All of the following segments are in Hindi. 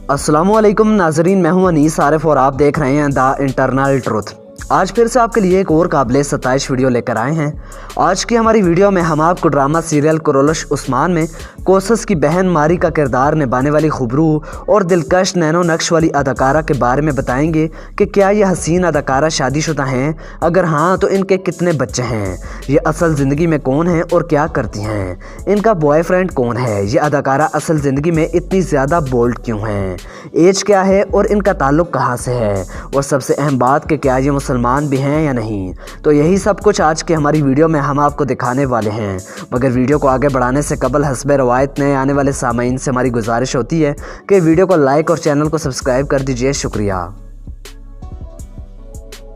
अस्सलामुअलैकुम नाजरीन, मैं हूं अनीस आरिफ और आप देख रहे हैं द इंटरनल ट्रुथ। आज फिर से आपके लिए एक और काबिल सताइश वीडियो लेकर आए हैं। आज की हमारी वीडियो में हम आपको ड्रामा सीरियल कुरोलश उस्मान में कोसस की बहन मारी का किरदार निभाने वाली खुबरू और दिलकश नैनो नक्श वाली अदाकारा के बारे में बताएंगे कि क्या ये हसीन अदाकारा शादीशुदा हैं, अगर हाँ तो इनके कितने बच्चे हैं, ये असल ज़िंदगी में कौन हैं और क्या करती हैं, इनका बॉयफ्रेंड कौन है, ये अदाकारा असल ज़िंदगी में इतनी ज़्यादा बोल्ड क्यों हैं, एज क्या है और इनका ताल्लुक़ कहाँ से है, और सबसे अहम बात कि क्या ये मुसलमान भी हैं या नहीं। तो यही सब कुछ आज की हमारी वीडियो में हम आपको दिखाने वाले हैं। मगर वीडियो को आगे बढ़ाने से कबल हस्बे रवायत नए आने वाले सामाईन से हमारी गुजारिश होती है कि वीडियो को लाइक और चैनल को सब्सक्राइब कर दीजिए। शुक्रिया।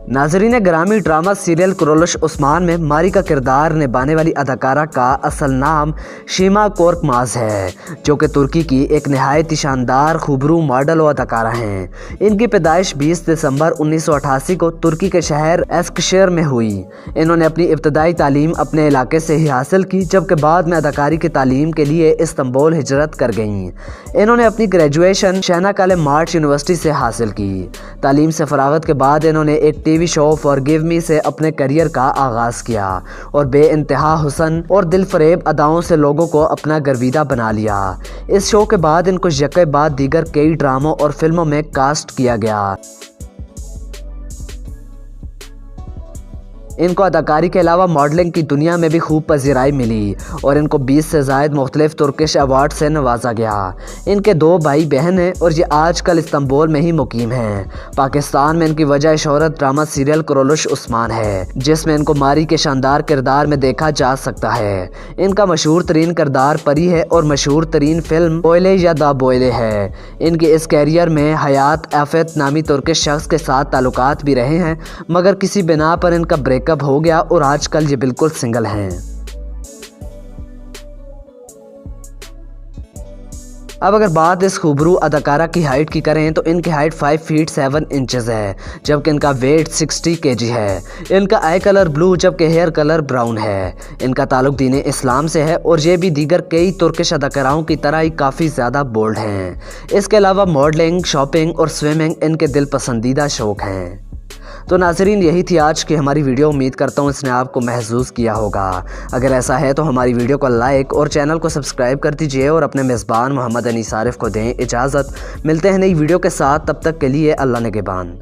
नाजरीन ग्रामी, ड्रामा सीरियल कुरोलश उस्मान में मारी का किरदार निभाने वाली अदाकारा का असल नाम शीमा कोर्कमाज है, जो कि तुर्की की एक नहायत शानदार खुबरू मॉडल और अदाकारा हैं। इनकी पैदाइश 20 दिसंबर 1988 को तुर्की के शहर एस्कशहर में हुई। इन्होंने अपनी इब्तदाई तालीम अपने इलाके से ही हासिल की, जबकि बाद में अदाकारी की तालीम के लिए इस्तांबुल हिजरत कर गईं। इन्होंने अपनी ग्रेजुएशन शहनाकाले मार्च यूनिवर्सिटी से हासिल की। तालीम से फरागत के बाद इन्होंने एक टीवी शो फॉरगिव मी से अपने करियर का आगाज़ किया और बेइंतहा हुस्न और दिलफरेब अदाओं से लोगों को अपना गर्विदा बना लिया। इस शो के बाद इनको यके बाद दीगर कई ड्रामों और फिल्मों में कास्ट किया गया। इनको अदाकारी के अलावा मॉडलिंग की दुनिया में भी खूब पजीराई मिली और इनको 20 से ज़ायद मुख्तलिफ तुर्किश अवार्ड से नवाजा गया। इनके 2 भाई बहन हैं और ये आजकल इस्तांबुल में ही मुकीम हैं। पाकिस्तान में इनकी वजह शोहरत ड्रामा सीरियल कुरोलश उस्मान है, जिसमें इनको मारी के शानदार किरदार में देखा जा सकता है। इनका मशहूर तरीन किरदार परी है और मशहूर तरीन फिल्म बोयले या दा बोयले है। इनके इस कैरियर में हयात आफत नामी तुर्किश शख्स के साथ ताल्लुकात भी रहे हैं, मगर किसी बिना पर इनका ब्रेकअप हो गया और आजकल ये बिल्कुल सिंगल हैं। अब अगर बात इस खुबरू अदाकारा की हाइट की करें तो इनकी हाइट 5 फीट 7 इंचेस है, जबकि इनका वेट 60 kg है। इनका आई कलर ब्लू जबकि हेयर कलर ब्राउन है। इनका ताल्लुक दीन इस्लाम से है और ये भी दीगर कई तुर्किश अदाकाराओं की तरह ही काफ़ी ज़्यादा बोल्ड हैं। इसके अलावा मॉडलिंग, शॉपिंग और स्विमिंग इनके दिल पसंदीदा शौक़ हैं। तो नाजरीन, यही थी आज की हमारी वीडियो। उम्मीद करता हूँ इसने आपको महसूस किया होगा। अगर ऐसा है तो हमारी वीडियो को लाइक और चैनल को सब्सक्राइब कर दीजिए और अपने मेज़बान मोहम्मद अनीस आरिफ को दें इजाज़त। मिलते हैं नई वीडियो के साथ, तब तक के लिए अल्लाह निगहबान।